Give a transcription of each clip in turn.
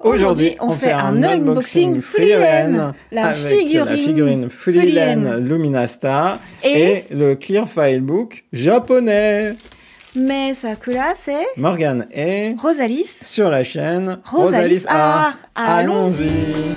Aujourd'hui, on fait un unboxing Frilen, la figurine Frilen Luminasta et le Clear File Book japonais. Mais Sakura, c'est Morgane et Rosalis sur la chaîne Rosalis Art. Allons-y.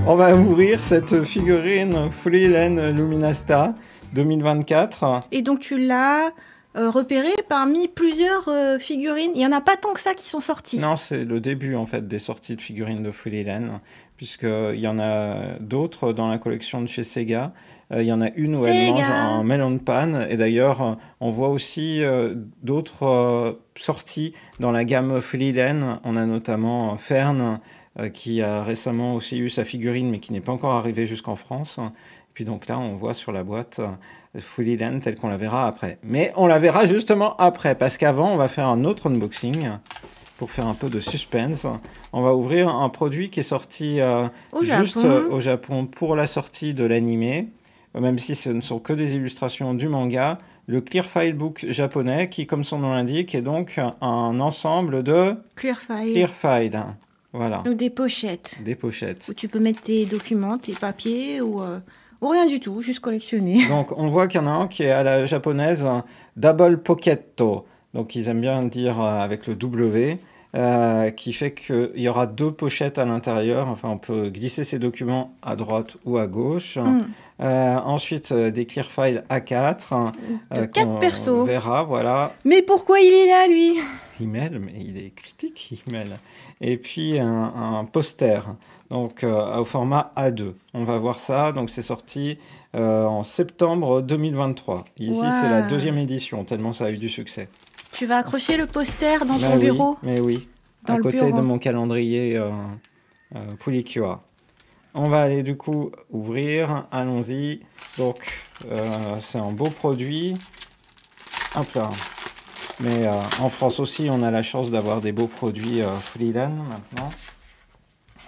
On va ouvrir cette figurine Frilen Luminasta 2024. Et donc tu l'as repéré parmi plusieurs figurines. Il n'y en a pas tant que ça qui sont sorties. Non, c'est le début en fait des sorties de figurines de Frilen, puisqu'il y en a d'autres dans la collection de chez Sega. Il y en a une où elle mange un melon pan. Et d'ailleurs, on voit aussi d'autres sorties dans la gamme Frilen. On a notamment Fern, qui a récemment aussi eu sa figurine, mais qui n'est pas encore arrivée jusqu'en France. Et puis donc là, on voit sur la boîte Frilen telle qu'on la verra après. Mais on la verra justement après, parce qu'avant, on va faire un autre unboxing pour faire un peu de suspense. On va ouvrir un produit qui est sorti au Japon pour la sortie de l'animé, même si ce ne sont que des illustrations du manga, le Clear File Book japonais, qui, comme son nom l'indique, est donc un ensemble de Clear File. Voilà. Donc des pochettes. Des pochettes. Où tu peux mettre tes documents, tes papiers ou rien du tout, juste collectionner. Donc on voit qu'il y en a un qui est à la japonaise Double Pocketto. Donc ils aiment bien dire avec le W. Qui fait qu'il y aura deux pochettes à l'intérieur. Enfin, on peut glisser ses documents à droite ou à gauche. Ensuite, des clear files A4. De 4 persos. On verra, voilà. Mais pourquoi il est là, lui? Email, mais il est critique, email. Et puis un poster, donc au format A2. On va voir ça. Donc c'est sorti en septembre 2023. Ici, c'est la deuxième édition, tellement ça a eu du succès. Tu vas accrocher le poster dans ton bureau? Mais oui, à côté de mon calendrier Pulicua. On va aller du coup ouvrir, allons-y. Donc c'est un beau produit. Hop là. Mais en France aussi, on a la chance d'avoir des beaux produits Frilen maintenant.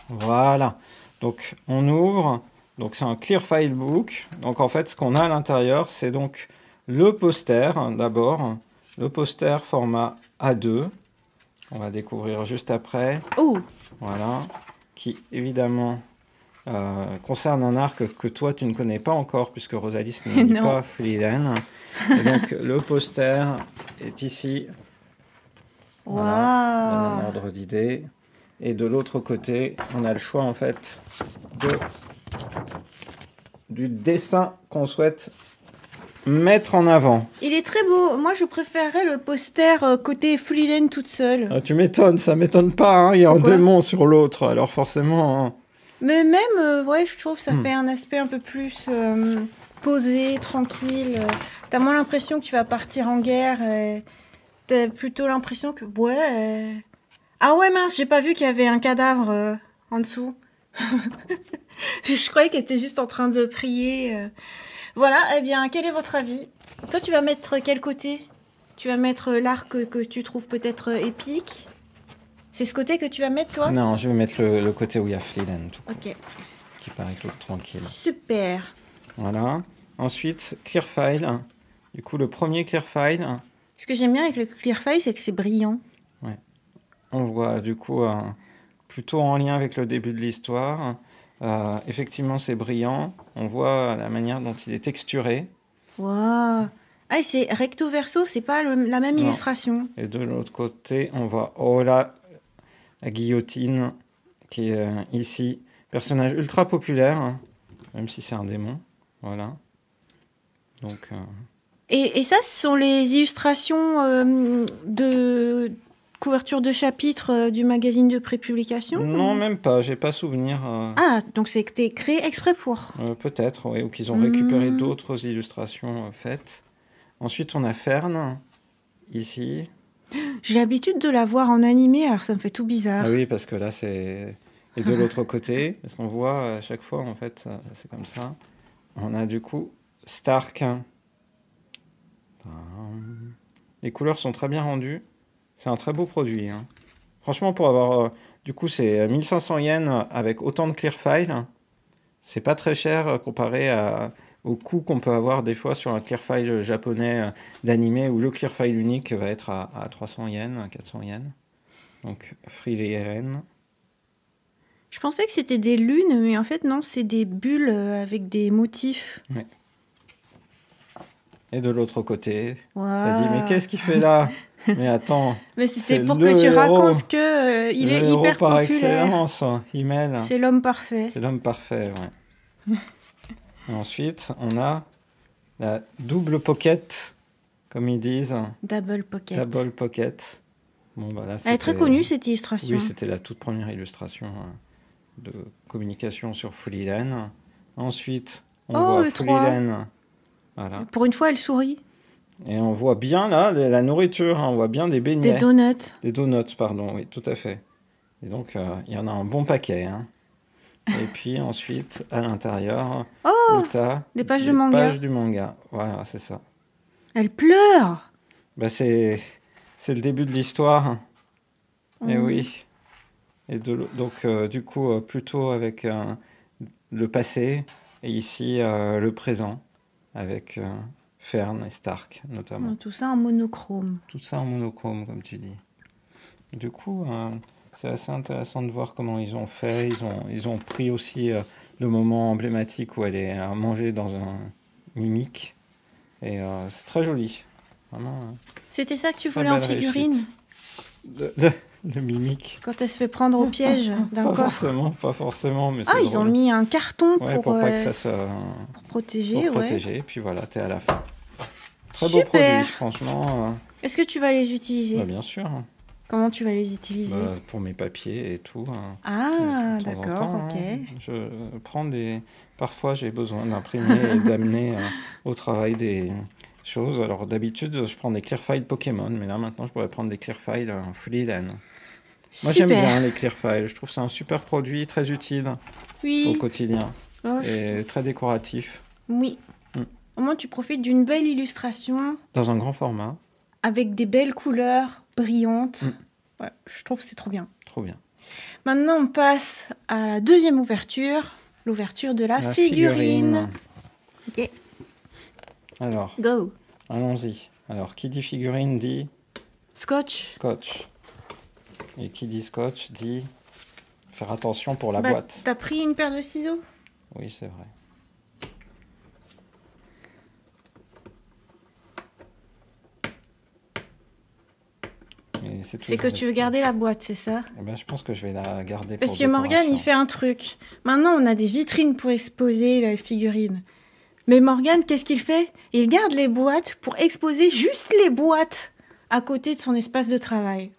Voilà. Donc on ouvre. Donc c'est un Clear File Book. Donc en fait, ce qu'on a à l'intérieur, c'est donc le poster d'abord. Le poster format A2, on va découvrir juste après. Voilà, qui évidemment concerne un arc que toi tu ne connais pas encore, puisque Rosalis ne lit pas Frilen. Et donc le poster est ici. Voilà, un ordre d'idée. Et de l'autre côté, on a le choix en fait du dessin qu'on souhaite mettre en avant. Il est très beau. Moi, je préférerais le poster côté Frilen toute seule. Ah, tu m'étonnes, ça m'étonne pas. Hein. Il y a un démon sur l'autre, alors forcément. Hein. Mais même, ouais, je trouve que ça fait un aspect un peu plus posé, tranquille. T'as moins l'impression que tu vas partir en guerre. T'as plutôt l'impression que, ah ouais, mince, j'ai pas vu qu'il y avait un cadavre en dessous. Je croyais qu'elle était juste en train de prier. Voilà, eh bien, quel est votre avis? Toi, tu vas mettre quel côté? Tu vas mettre l'arc que tu trouves peut-être épique? C'est ce côté que tu vas mettre, toi? Non, je vais mettre le côté où il y a Frilen. Ok. Qui paraît tranquille. Super. Voilà. Ensuite, Clear File. Du coup, le premier Clear File. Ce que j'aime bien avec le Clear File, c'est que c'est brillant. Ouais. On voit, du coup, plutôt en lien avec le début de l'histoire. Effectivement, c'est brillant. On voit la manière dont il est texturé. Waouh! Ah, c'est recto verso, c'est pas la même illustration. Et de l'autre côté, on voit la guillotine qui est ici. Personnage ultra populaire, hein, même si c'est un démon. Voilà. Donc. Et ça, ce sont les illustrations de couverture de chapitre du magazine de prépublication? Non, même pas, j'ai pas souvenir. Ah, donc c'est que t'es créé exprès pour? Peut-être, oui, ou qu'ils ont récupéré d'autres illustrations faites. Ensuite, on a Fern, ici. J'ai l'habitude de la voir en animé, alors ça me fait tout bizarre. Ah oui, parce que là, c'est... Et de l'autre côté, parce qu'on voit à chaque fois, en fait, c'est comme ça. On a du coup Stark. Les couleurs sont très bien rendues. C'est un très beau produit. Hein. Franchement, pour avoir... du coup, c'est 1500 yens avec autant de clear file. C'est pas très cher comparé au coût qu'on peut avoir des fois sur un Clearfile japonais d'animé, où le Clearfile unique va être à 300 yens, à 400 yens. Donc Freelinen. Je pensais que c'était des lunes, mais en fait non, c'est des bulles avec des motifs. Ouais. Et de l'autre côté, Wow. t'as dit, mais qu'est-ce qu'il fait là? Mais attends. Mais c'était pour que tu racontes que il est hyper par populaire. Excellence, Himmel. C'est l'homme parfait. C'est l'homme parfait, ouais. Et ensuite, on a la double pocket, comme ils disent. Double pocket. Double pocket. Bon, bah là, elle est très connue, cette illustration. Oui, c'était la toute première illustration de communication sur Fulilen. Ensuite, on voit Fulilen. Voilà. Pour une fois, elle sourit. Et on voit bien, là, la nourriture. Hein, on voit bien des beignets. Des donuts. Des donuts, pardon, oui, tout à fait. Et donc, il y en a un bon paquet. Hein. Et puis ensuite, à l'intérieur, des pages de manga. Pages du manga. Voilà, c'est ça. Elle pleure. Bah, c'est le début de l'histoire. Et oui. Et donc, du coup, plutôt avec le passé, et ici, le présent, avec Fern et Stark, notamment. Tout ça en monochrome. Tout ça en monochrome, comme tu dis. Du coup, c'est assez intéressant de voir comment ils ont fait. Ils ont pris aussi le moment emblématique où elle est à manger dans un mimique. Et c'est très joli. Vraiment. C'était ça que tu voulais en figurine? De mimique. Quand elle se fait prendre au piège d'un coffre. Pas forcément. Mais ils drôle. Ont mis un carton pour pas que ça se... pour protéger. Pour protéger, et puis voilà, t'es à la fin. Très Super. Beau produit, franchement. Est-ce que tu vas les utiliser? Bien sûr. Comment tu vas les utiliser? Pour mes papiers et tout. D'accord, ok. Je prends des... Parfois, j'ai besoin d'imprimer et d'amener au travail des choses. Alors, d'habitude, je prends des Clearfile Pokémon, mais là, maintenant, je pourrais prendre des Clearfile Fulilen. Moi, j'aime bien les Clearfile. Je trouve que c'est un super produit, très utile au quotidien. Et très décoratif. Oui. Au moins, tu profites d'une belle illustration. Dans un grand format. Avec des belles couleurs brillantes. Ouais, je trouve que c'est trop bien. Trop bien. Maintenant, on passe à la deuxième ouverture. L'ouverture de la figurine. Ok. Alors. Go. Allons-y. Alors, qui dit figurine dit... Scotch. Scotch. Et qui dit scotch dit... Faire attention pour la boîte. T'as pris une paire de ciseaux? Oui, c'est vrai. C'est que tu veux garder la boîte, c'est ça? Je pense que je vais la garder Parce que Morgane, il fait un truc. Maintenant, on a des vitrines pour exposer les figurines. Mais Morgane, qu'est-ce qu'il fait? Il garde les boîtes pour exposer juste les boîtes à côté de son espace de travail.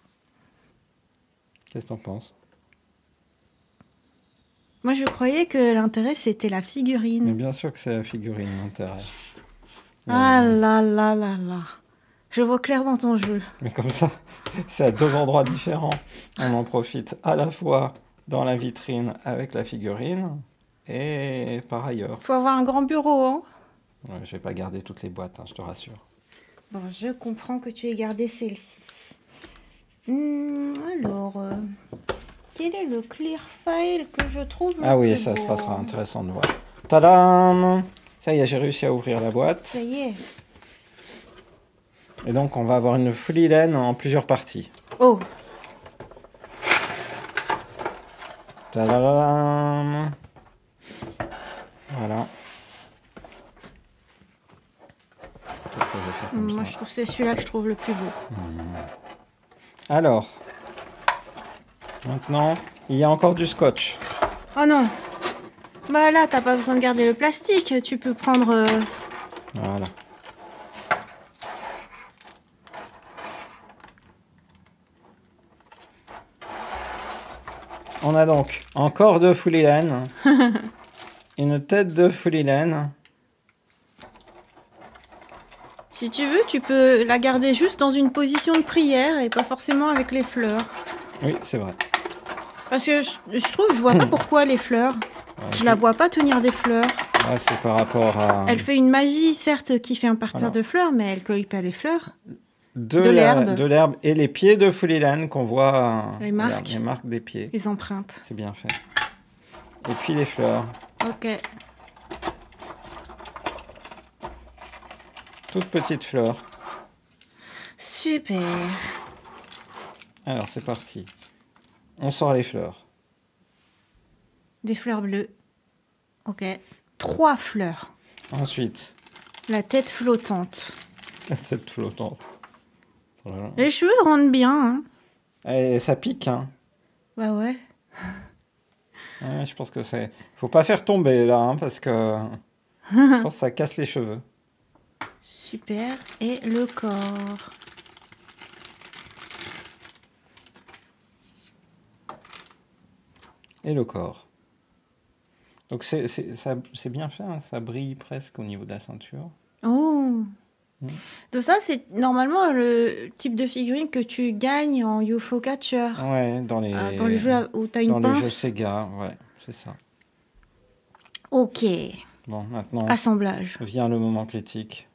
Qu'est-ce que t'en penses? Moi, je croyais que l'intérêt, c'était la figurine. Mais bien sûr que c'est la figurine, l'intérêt. Ah là là là là. Je vois clair dans ton jeu. Mais comme ça, c'est à deux endroits différents. On en profite à la fois dans la vitrine avec la figurine et par ailleurs. Faut avoir un grand bureau, hein? Ouais, je vais pas garder toutes les boîtes, hein, je te rassure. Bon, je comprends que tu aies gardé celle-ci. Alors, quel est le Clearfile que je trouve le oui, plus ça beau? sera intéressant de voir. Tadam! Ça y est, j'ai réussi à ouvrir la boîte. Ça y est. Et donc, on va avoir une Fulilen en plusieurs parties. Oh! Tadam! Voilà. Moi, je trouve que c'est celui-là que je trouve le plus beau. Alors, maintenant, il y a encore du scotch. Oh non! Bah là, t'as pas besoin de garder le plastique. Tu peux prendre... Voilà. On a donc encore de Fulilen, une tête de Fulilen. Si tu veux, tu peux la garder juste dans une position de prière et pas forcément avec les fleurs. Oui, c'est vrai. Parce que je trouve, je vois pas pourquoi les fleurs. Je la vois pas tenir des fleurs. Ah, c'est par rapport à... Elle fait une magie, certes, qui fait un parterre de fleurs, mais elle cueille pas les fleurs. De l'herbe et les pieds de Fulilen qu'on voit. Les marques. Les marques des pieds. Les empreintes. C'est bien fait. Et puis les fleurs. Ok. Toutes petites fleurs. Super. Alors, c'est parti. On sort les fleurs. Des fleurs bleues. Ok. 3 fleurs. Ensuite, La tête flottante. la tête flottante. Voilà. Les cheveux rendent bien. Hein. Et ça pique, hein. Bah ouais. Ouais, je pense que c'est... Faut pas faire tomber, là, hein, parce que... je pense que ça casse les cheveux. Super. Et le corps. Et le corps. Donc c'est bien fait, hein, ça brille presque au niveau de la ceinture. Oh. Donc ça, c'est normalement le type de figurine que tu gagnes en UFO Catcher. Ouais, dans les jeux où tu as une dans pince. les jeux Sega, ouais, c'est ça. Ok. Bon, maintenant, Assemblage. vient le moment critique.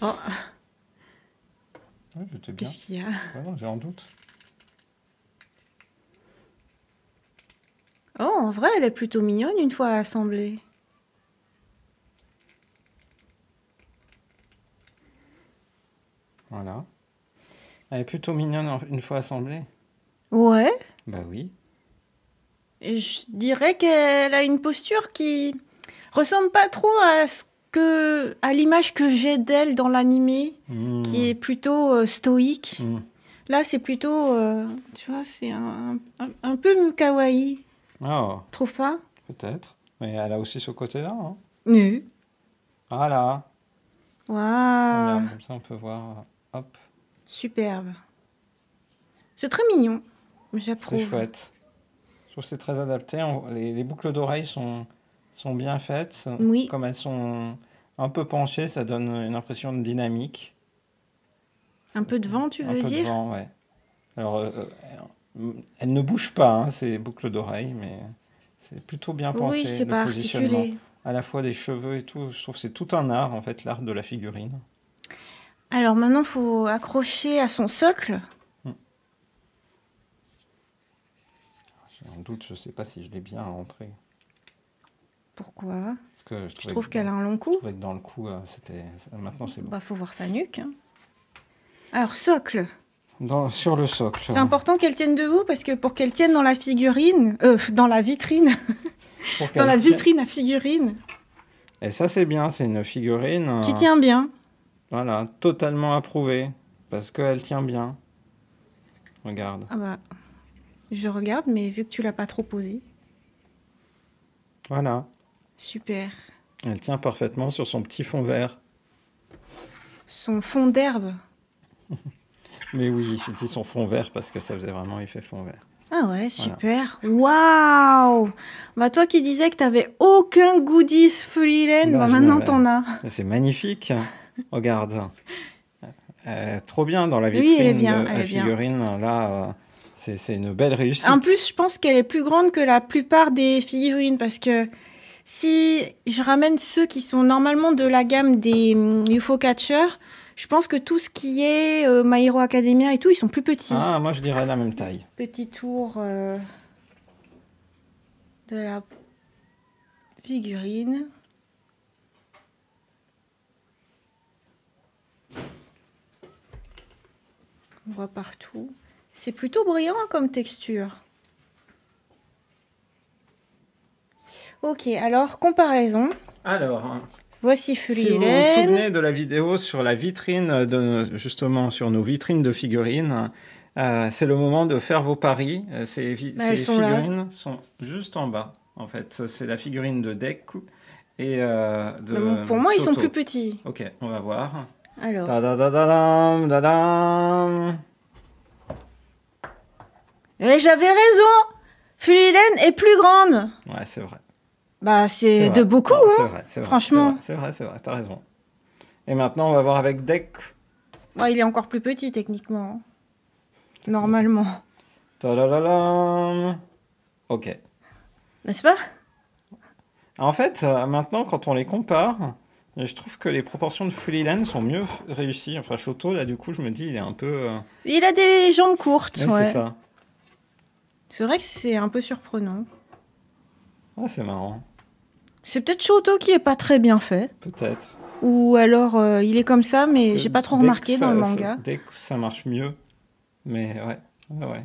Oh, Ouais, j'étais bien. qu'est-ce qu'il y a? Ouais, non, j'ai en doute. Oh, en vrai, elle est plutôt mignonne une fois assemblée. Voilà. Elle est plutôt mignonne une fois assemblée. Ouais. Bah oui. Et je dirais qu'elle a une posture qui ressemble pas trop à l'image que j'ai d'elle dans l'animé, qui est plutôt stoïque. Là, c'est plutôt, tu vois, c'est un peu kawaii. Oh, Trouve pas? peut-être. Mais elle a aussi ce côté-là, hein. Oui. Voilà. Waouh. Regarde, comme ça, on peut voir. Hop, Superbe. C'est très mignon. c'est J'approuve. chouette. Je trouve que c'est très adapté. Les boucles d'oreilles sont bien faites. Oui. Comme elles sont un peu penchées, ça donne une impression de dynamique. Un peu de vent, tu Un veux peu de dire? vent, ouais. Alors, elles ne bougent pas, hein, ces boucles d'oreilles, mais c'est plutôt bien pensé. Oui, c'est le pas positionnement, articulé. à la fois des cheveux et tout. Je trouve que c'est tout un art, en fait, l'art de la figurine. Alors maintenant, il faut accrocher à son socle. J'ai un doute, je sais pas si je l'ai bien rentré. Pourquoi? Parce que Je trouve qu'elle a un long cou. Je trouvais que dans le cou, c'était... Maintenant, c'est bon. Bah, faut voir sa nuque. Hein. Alors, socle. Sur le socle. C'est important qu'elle tienne debout parce que pour qu'elle tienne dans la figurine, dans la vitrine, dans la vitrine à figurines. Et ça, c'est bien, c'est une figurine... Qui tient bien. Voilà, totalement approuvée, parce qu'elle tient bien. Regarde. Ah bah, je regarde, mais vu que tu l'as pas trop posée. Voilà. Super. Elle tient parfaitement sur son petit fond vert. Son fond d'herbe. Mais oui, j'ai dit son fond vert parce que ça faisait vraiment effet fond vert. Ah ouais, super. Waouh! Bah toi qui disais que t'avais aucun goodies Freeland, bah maintenant t'en as. C'est magnifique. Regarde. Trop bien dans la Oui, vitrine elle est bien, de la figurine. Là, c'est une belle réussite. En plus, je pense qu'elle est plus grande que la plupart des figurines parce que si je ramène ceux qui sont normalement de la gamme des UFO Catcher, je pense que tout ce qui est My Hero Academia et tout, ils sont plus petits. Ah, moi je dirais la même taille. Petit tour de la figurine. On voit partout. C'est plutôt brillant comme texture. Ok, alors comparaison. Alors, Voici si vous vous Freeland. souvenez de la vidéo sur la vitrine, justement sur nos vitrines de figurines, c'est le moment de faire vos paris. Ces figurines sont juste en bas, en fait. C'est la figurine de Deku et de Pour moi, ils sont Shoto. plus petits. Ok, on va voir. Alors, Ta-da-da-da-dam, da-dam. et j'avais raison. Freeland est plus grande. Ouais, c'est vrai. Bah, c'est de vrai. beaucoup, Non, c'est hein. vrai, c'est vrai, Franchement. c'est vrai, t'as raison. Et maintenant, on va voir avec Deku. Ouais, il est encore plus petit techniquement. Normalement. Ta-da-da-dam. Ok. N'est-ce pas? En fait, maintenant, quand on les compare, Et je trouve que les proportions de Fulilan sont mieux réussies. Enfin, Shoto, là, du coup, je me dis, il est un peu... Il a des jambes courtes, ouais. C'est ça. C'est vrai que c'est un peu surprenant. Ah, c'est marrant. C'est peut-être Shoto qui est pas très bien fait. Peut-être. Ou alors, il est comme ça, mais j'ai pas trop remarqué dans le manga. Dès que ça marche mieux. Mais ouais.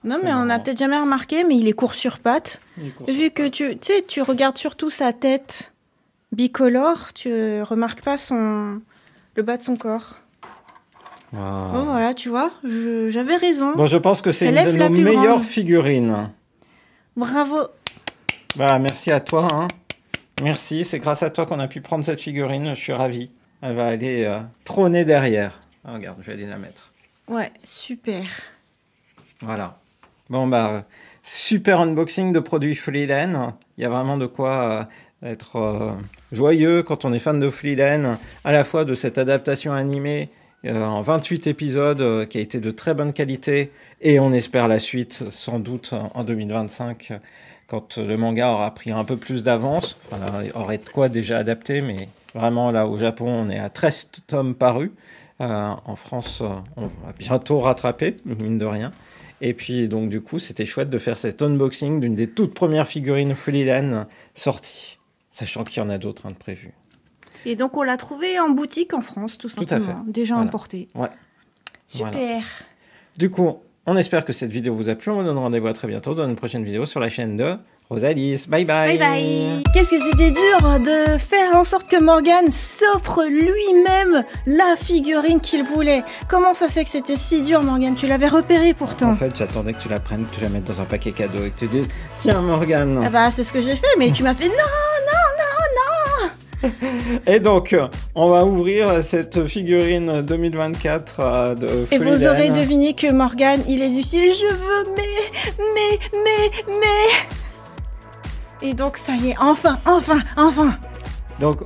Non, mais on a peut-être jamais remarqué, mais il est court sur pattes. Vu que tu regardes surtout sa tête bicolore, tu remarques pas le bas de son corps. Wow. Oh, voilà, tu vois, j'avais raison. Bon, je pense que c'est une de nos meilleures figurines. Bravo. Bah, merci à toi. Hein. Merci, c'est grâce à toi qu'on a pu prendre cette figurine. Je suis ravi. Elle va aller trôner derrière. Ah, regarde, je vais aller la mettre. Ouais, super. Voilà. Bon, bah, super unboxing de produits Fulilan. Il y a vraiment de quoi être joyeux quand on est fan de Fulilan, à la fois de cette adaptation animée en 28 épisodes qui a été de très bonne qualité, et on espère la suite, sans doute, en 2025, quand le manga aura pris un peu plus d'avance. Enfin, il aurait de quoi déjà adapter, mais vraiment, là, au Japon, on est à 13 tomes parus. En France, on va bientôt rattraper, mine de rien. Et puis, donc, du coup, c'était chouette de faire cet unboxing d'une des toutes premières figurines Fulilan sorties, sachant qu'il y en a d'autres de prévues. Et donc, on l'a trouvé en boutique en France, tout simplement. Tout à fait. Déjà importé. Ouais. Super. Voilà. Du coup, on espère que cette vidéo vous a plu. On vous donne rendez-vous à très bientôt dans une prochaine vidéo sur la chaîne de Rosalys. Bye bye. Bye bye. Qu'est-ce que c'était dur de faire en sorte que Morgan s'offre lui-même la figurine qu'il voulait. Comment ça c'est que c'était si dur, Morgan? Tu l'avais repéré pourtant. En fait, j'attendais que tu la prennes, que tu la mettes dans un paquet cadeau et que tu dises tiens, Morgan. Ah bah, c'est ce que j'ai fait, mais tu m'as fait non. Et donc, on va ouvrir cette figurine 2024 de Fulilan. Et vous aurez deviné que Morgan, il est du style je veux mais. Et donc, ça y est, enfin. Donc,